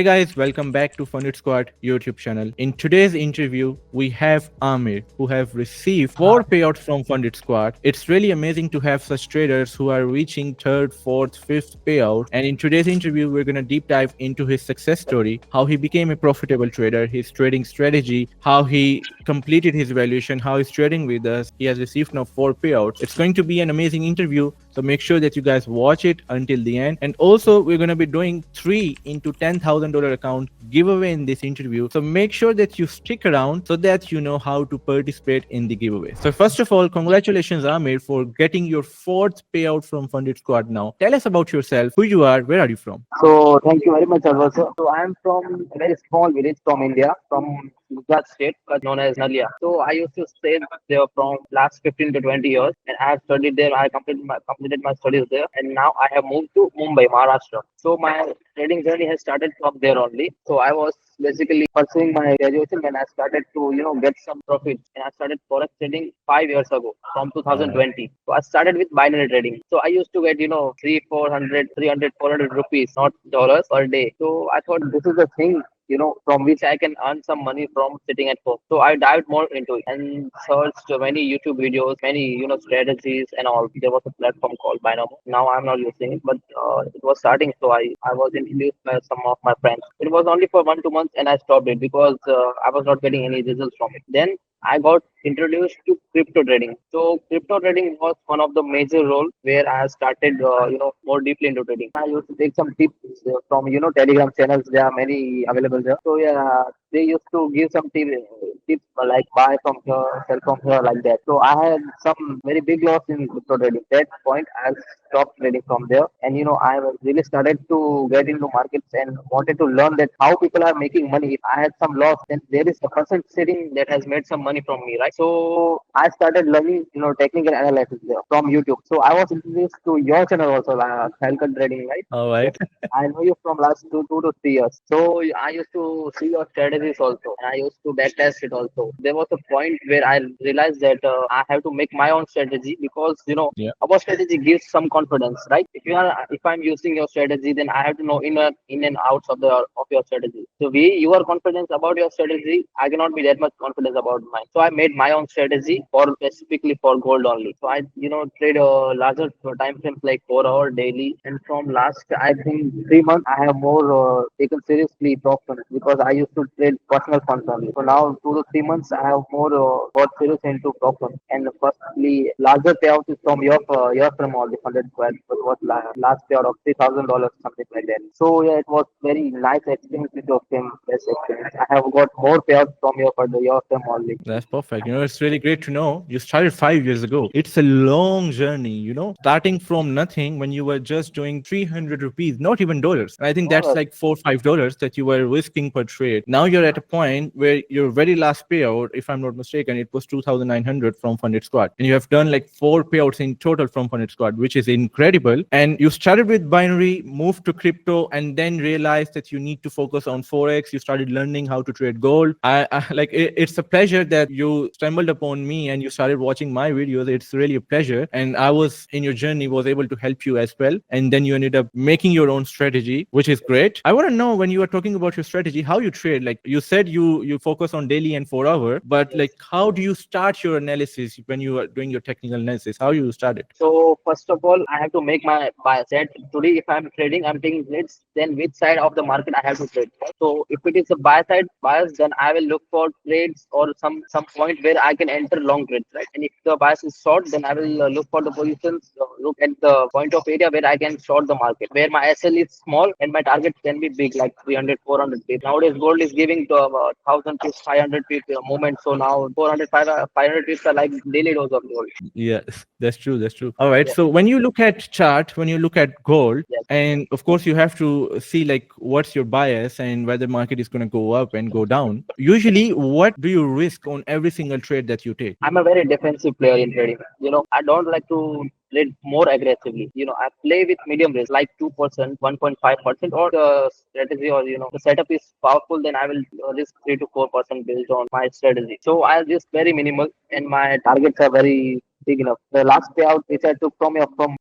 Hey guys, welcome back to FundedSquad YouTube channel. In today's interview, we have Amir, who have received four payouts from FundedSquad. It's really amazing to have such traders who are reaching third, fourth, fifth payout. And in today's interview, we're gonna deep dive into his success story, how he became a profitable trader, his trading strategy, how he completed his valuation, how he's trading with us. He has received now four payouts. It's going to be an amazing interview. So make sure that you guys watch it until the end. And also, we're going to be doing 3 into $10,000 account giveaway in this interview. So make sure that you stick around so that you know how to participate in the giveaway. So first of all, congratulations, Amir, for getting your fourth payout from Funded Squad now. Tell us about yourself, who you are, where are you from? So thank you very much, Alva sir. So I am from a very small village from India, from Gujarat state, but known as Nalia. So I used to stay there from last 15 to 20 years, and I have studied there. I completed my studies there, and now I have moved to Mumbai, Maharashtra. So my trading journey has started from there only. So I was basically pursuing my graduation when I started to get some profits, and I started forex trading 5 years ago from All right. 2020. So I started with binary trading. So I used to get 300, 400 rupees, not dollars, per day. So I thought this is the thing from which I can earn some money from sitting at home. So I dived more into it and searched many YouTube videos, many strategies and all. There was a platform called Binomo. Now I'm not using it, but it was starting, so I was introduced by some of my friends. It was only for 1 2 months, and I stopped it because I was not getting any results from it. Then I got introduced to crypto trading. So crypto trading was one of the major role where I started, more deeply into trading. I used to take some tips from Telegram channels. There are many available there. So yeah, they used to give some tips like buy from here, sell from here, like that. So I had some very big loss in crypto trading. That point, I stopped trading from there, and I was really started to get into markets and wanted to learn that how people are making money. If I had some loss, then there is a person sitting that has made some money from me, right? So I started learning, technical analysis there from YouTube. So I was introduced to your channel also, Falcon Trading, right? All Yes. right. I know you from last two to 3 years. So I used to see your strategies also, and I used to backtest it also. There was a point where I realized that I have to make my own strategy because Yeah. our strategy gives some confidence, right? If I'm using your strategy, then I have to know in and outs of your strategy. So you are confident about your strategy. I cannot be that much confident about mine. So I made my own strategy for specifically for gold only. So I trade larger time frames like 4 hour daily, and from last I think 3 months I have more taken seriously options because I used to trade personal funds only. So now 2 to 3 months I have more got serious into options. And firstly, larger payout is from your firm only funded square. It was last payout of $3,000, something like that. So yeah, it was very nice experience with your firm. Best experience. I have got more payouts from your firm only. That's perfect. It's really great to know you started 5 years ago. It's a long journey, starting from nothing when you were just doing 300 rupees, not even dollars. And I think that's Dollars. like $4 5 that you were risking per trade. Now you're at a point where your very last payout, if I'm not mistaken, it was 2,900 from Funded Squad. And you have done like four payouts in total from Funded Squad, which is incredible. And you started with binary, moved to crypto, and then realized that you need to focus on Forex. You started learning how to trade gold. It's a pleasure that you stumbled upon me and you started watching my videos. It's really a pleasure. And I was in your journey, was able to help you as well. And then you ended up making your own strategy, which is great. I want to know when you are talking about your strategy, how you trade. Like you said, you focus on daily and 4 hour, but Yes. like how do you start your analysis when you are doing your technical analysis? How you start it? So first of all, I have to make my bias. That today, if I'm trading, I'm taking trades. Then which side of the market I have to trade? So if it is a buy side bias, then I will look for trades or some point where I can enter long trades, right? And if the bias is short, then I will look for the positions. Look at the point of area where I can short the market, where my SL is small and my target can be big, like 300, 400 pips. Nowadays, gold is giving to 1,000 pips, 500 pips movement. So now 400, 500 pips are like daily dose of gold. Yes, that's true. That's true. All right. Yeah. So when you look at chart, when you look at gold, Yes. and of course you have to see like what's your bias and whether market is going to go up and go down. Usually, what do you risk on every single trade that you take? I'm a very defensive player in trading. I don't like to trade more aggressively. I play with medium risk, like 2%, 1.5%, or the strategy or the setup is powerful, then I will risk 3 to 4% based on my strategy. So I risk very minimal, and my targets are very big enough. The last payout which I took from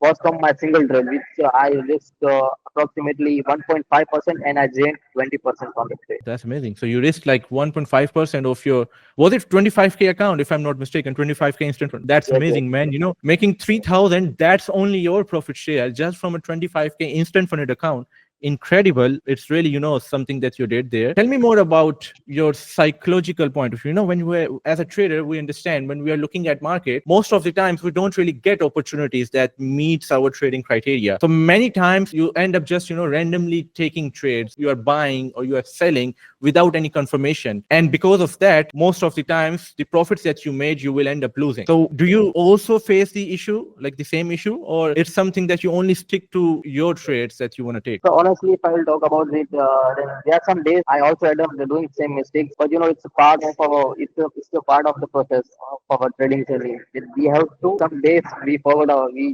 was from my single trade, which I risked approximately 1.5%, and I gained 20% on the trade. That's amazing. So you risked like 1.5% of your, was it 25K account, if I'm not mistaken, 25K instant fund. That's Yes, yes, amazing, man. You know, making 3,000, that's only your profit share just from a 25K instant funded account. Incredible. It's really, something that you did there. Tell me more about your psychological point of view. When we're as a trader, we understand when we are looking at market, most of the times we don't really get opportunities that meets our trading criteria. So many times you end up just, randomly taking trades. You are buying or you are selling without any confirmation. And because of that, most of the times the profits that you made, you will end up losing. So do you also face the issue, like the same issue, or it's something that you only stick to your trades that you want to take? so honestly, if I will talk about it, then there are some days I also end up doing same mistakes. But it's a part of it's a part of the process of our trading journey. We have to some days we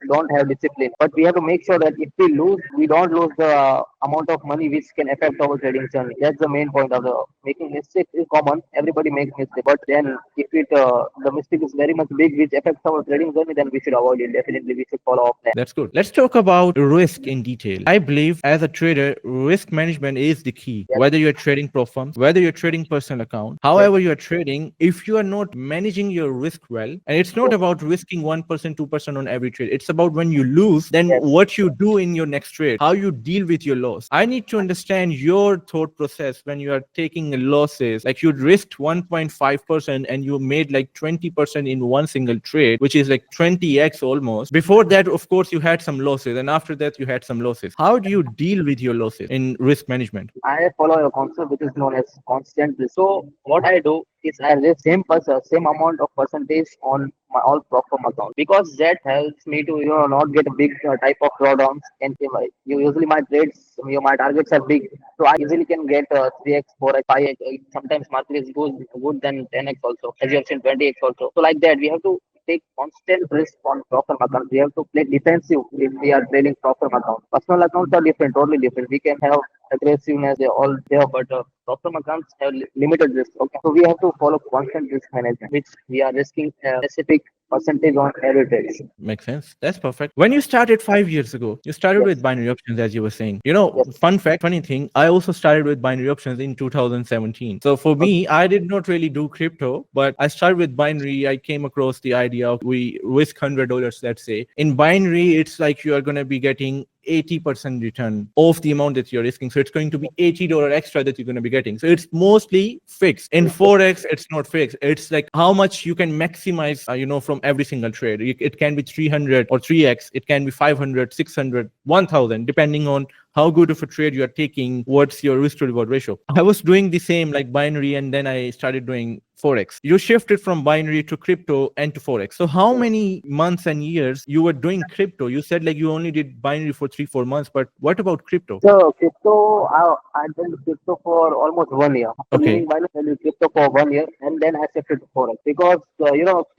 don't have discipline, but we have to make sure that if we lose, we don't lose the amount of money which can affect our trading journey. That's the main point of the making mistakes is common. Everybody makes mistakes, but then if the mistake is very much big, which affects our trading journey, then we should avoid it. Definitely, we should follow up plan. That's good. Let's talk about risk in detail. I believe as a trader, risk management is the key. Yes, Whether you're trading pro firms, whether you're trading personal account, yes, however you're trading, if you are not managing your risk well, and it's not yes, about risking 1%, 2% on every trade. It's about when you lose, then yes. what you do in your next trade, how you deal with your loss. I need to understand your thought process when you are taking losses. Like you risked 1.5% and you made like 20% in one single trade, which is like 20x almost. Before that, of course, you had some losses, and after that, you had some losses. How do you deal with your losses in risk management? I follow a concept which is known as constant risk. So what I do is I risk same amount of percentage on my all platform account because that helps me to not get a big type of drawdowns. And you usually my trades, my targets are big, so I easily can get 3x, 4x, 5x. Sometimes market is good than 10x also, as you have seen 20x also. So like that, we have to take constant risk on proper account. We have to play defensive if we are trading proper account. Personal accounts are different, totally different. We can have aggressiveness, they all there, but proper accounts have limited risk. Okay, so we have to follow constant risk management, which we are risking a specific percentage on every trade. Makes sense. That's perfect. When you started 5 years ago, you started with Yes, binary options, as you were saying. yes. Fun fact, funny thing, I also started with binary options in 2017. So for Okay, me, I did not really do crypto, but I started with binary. I came across the idea of we risk $100, let's say. In binary, it's like you are going to be getting 80% return of the amount that you're risking. So it's going to be $80 extra that you're going to be getting. So it's mostly fixed. In Forex, it's not fixed. It's like how much you can maximize, from every single trade. It can be 300 or 3x. It can be 500, 600, 1000, depending on how good of a trade you are taking, what's your risk to reward ratio. I was doing the same like binary, and then I started doing Forex. You shifted from binary to crypto and to Forex. So how many months and years you were doing crypto? You said like you only did binary for 3, 4 months, but what about crypto? so crypto, I did crypto for almost 1 year. After Okay. leaving Binance, I did crypto for 1 year, and then I shifted to Forex because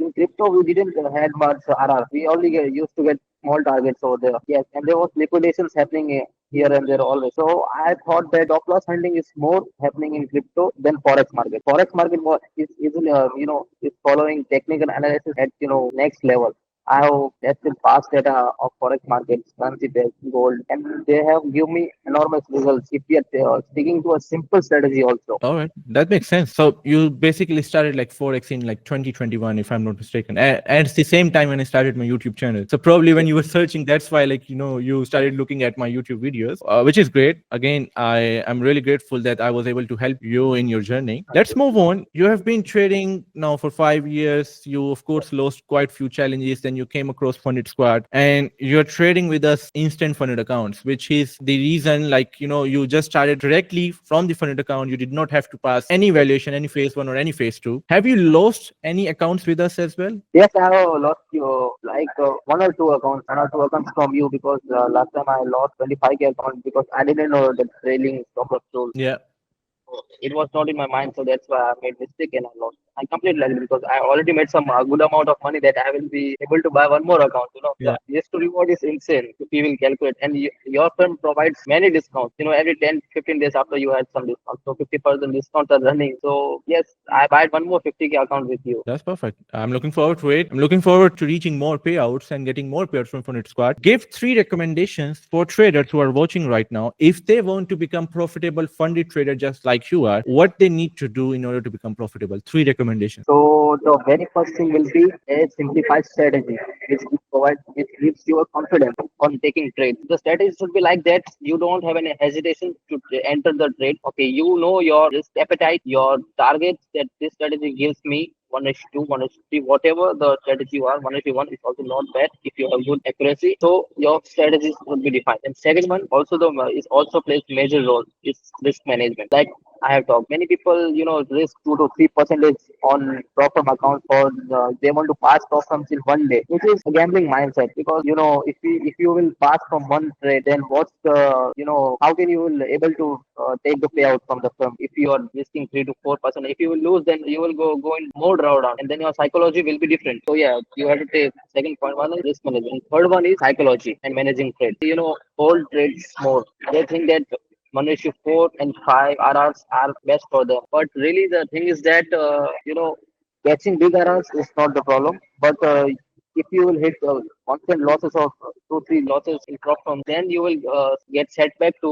in crypto we didn't had much RR. We only used to get small targets over there. Yes, and there was liquidations happening here and there always. So I thought that stop loss hunting is more happening in crypto than Forex market. Forex market is following technical analysis at next level. I have tested past data of forex markets, currency pairs, gold, and they have given me enormous results if we are sticking to a simple strategy also. All right, that makes sense. So you basically started like Forex in like 2021, if I'm not mistaken. And it's the same time when I started my YouTube channel. So probably when you were searching, that's why like you started looking at my YouTube videos, which is great. Again, I am really grateful that I was able to help you in your journey. Let's move on. You have been trading now for 5 years. You of course lost quite few challenges. Then you came across Funded Squad, and you're trading with us instant funded accounts, which is the reason like you just started directly from the funded account. You did not have to pass any valuation, any phase one or any phase two. Have you lost any accounts with us as well? Yes, I have lost like one or two accounts from you because last time I lost 25K account because I didn't know the trailing stop loss rule. Yeah. It was not in my mind, so that's why I made mistake and I lost. I completely agree because I already made some good amount of money that I will be able to buy one more account. The Yeah. yes to reward is insane if you will calculate, and your firm provides many discounts. Every 10, 15 days after you had some discounts, so 50% discounts are running. So yes, I buy one more 50K account with you. That's perfect. I'm looking forward to it. I'm looking forward to reaching more payouts and getting more payouts from Funded Squad. Give three recommendations for traders who are watching right now. If they want to become profitable funded trader just like you are, what they need to do in order to become profitable. Three recommendations. So the very first thing will be a simplified strategy, which gives you a confidence on taking trades. The strategy should be like that. You don't have any hesitation to enter the trade. Okay, you know your risk appetite, your targets that this strategy gives me. 1:2, 1:3, whatever the strategy you are, 1:1 is also not bad if you have good accuracy. So your strategies would be defined. And second one also the is also plays major role is risk management. Like I have talked. Many people, risk 2 to 3% on proper account for they want to pass problems in one day, which is a gambling mindset. Because if you will pass from one trade, then what's the how can you will able to take the payout from the firm if you are risking 3 to 4%? If you will lose, then you will go in more drawdown, and then your psychology will be different. So yeah, you have to take second point. One is risk management. Third one is psychology and managing trade. Hold trades more. They think that 1:4 and 5 RRs are best for them. But really, the thing is that, catching big RRs is not the problem. But if you will hit constant losses of 2, 3 losses in crop firm, then you will get setback to,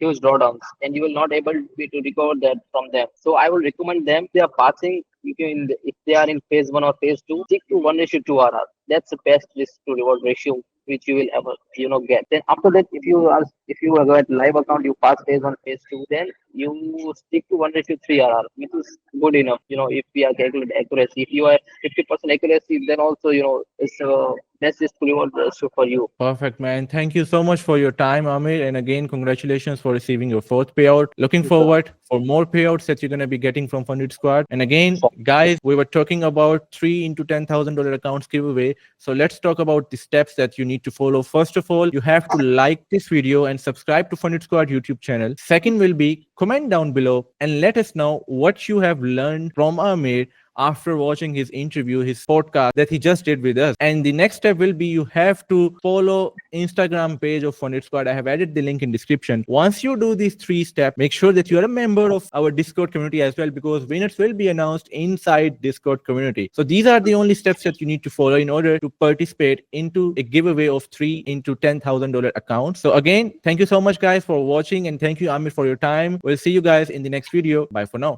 huge drawdowns, and you will not able to, to recover that from them. So I will recommend them, if they are passing, if they are in phase 1 or phase 2, stick to 1:2 RR. That's the best risk to reward ratio which you will ever get. Then after that, if you have got live account, you pass phase 1, phase 2, then you stick to 1:3 RR, which is good enough. If we are calculating accuracy, if you are 50% accuracy, then also it's best is to reward ratio for you. Perfect, man. Thank you so much for your time, Amir. And again, congratulations for receiving your fourth payout. Looking forward for more payouts that you're going to be getting from Funded Squad. And again, guys, we were talking about 3 into $10,000 accounts giveaway. So let's talk about the steps that you need to follow. First of all, you have to like this video and subscribe to Funded Squad YouTube channel. Second will be comment down below and let us know what you have learned from Amir after watching his interview, his podcast that he just did with us. And the next step will be you have to follow Instagram page of Funded Squad. I have added the link in description. Once you do these three steps, make sure that you are a member of our Discord community as well, because winners will be announced inside Discord community. So these are the only steps that you need to follow in order to participate into a giveaway of 3 into $10,000 accounts. So again, thank you so much guys for watching, and thank you Amir for your time. We'll see you guys in the next video. Bye for now.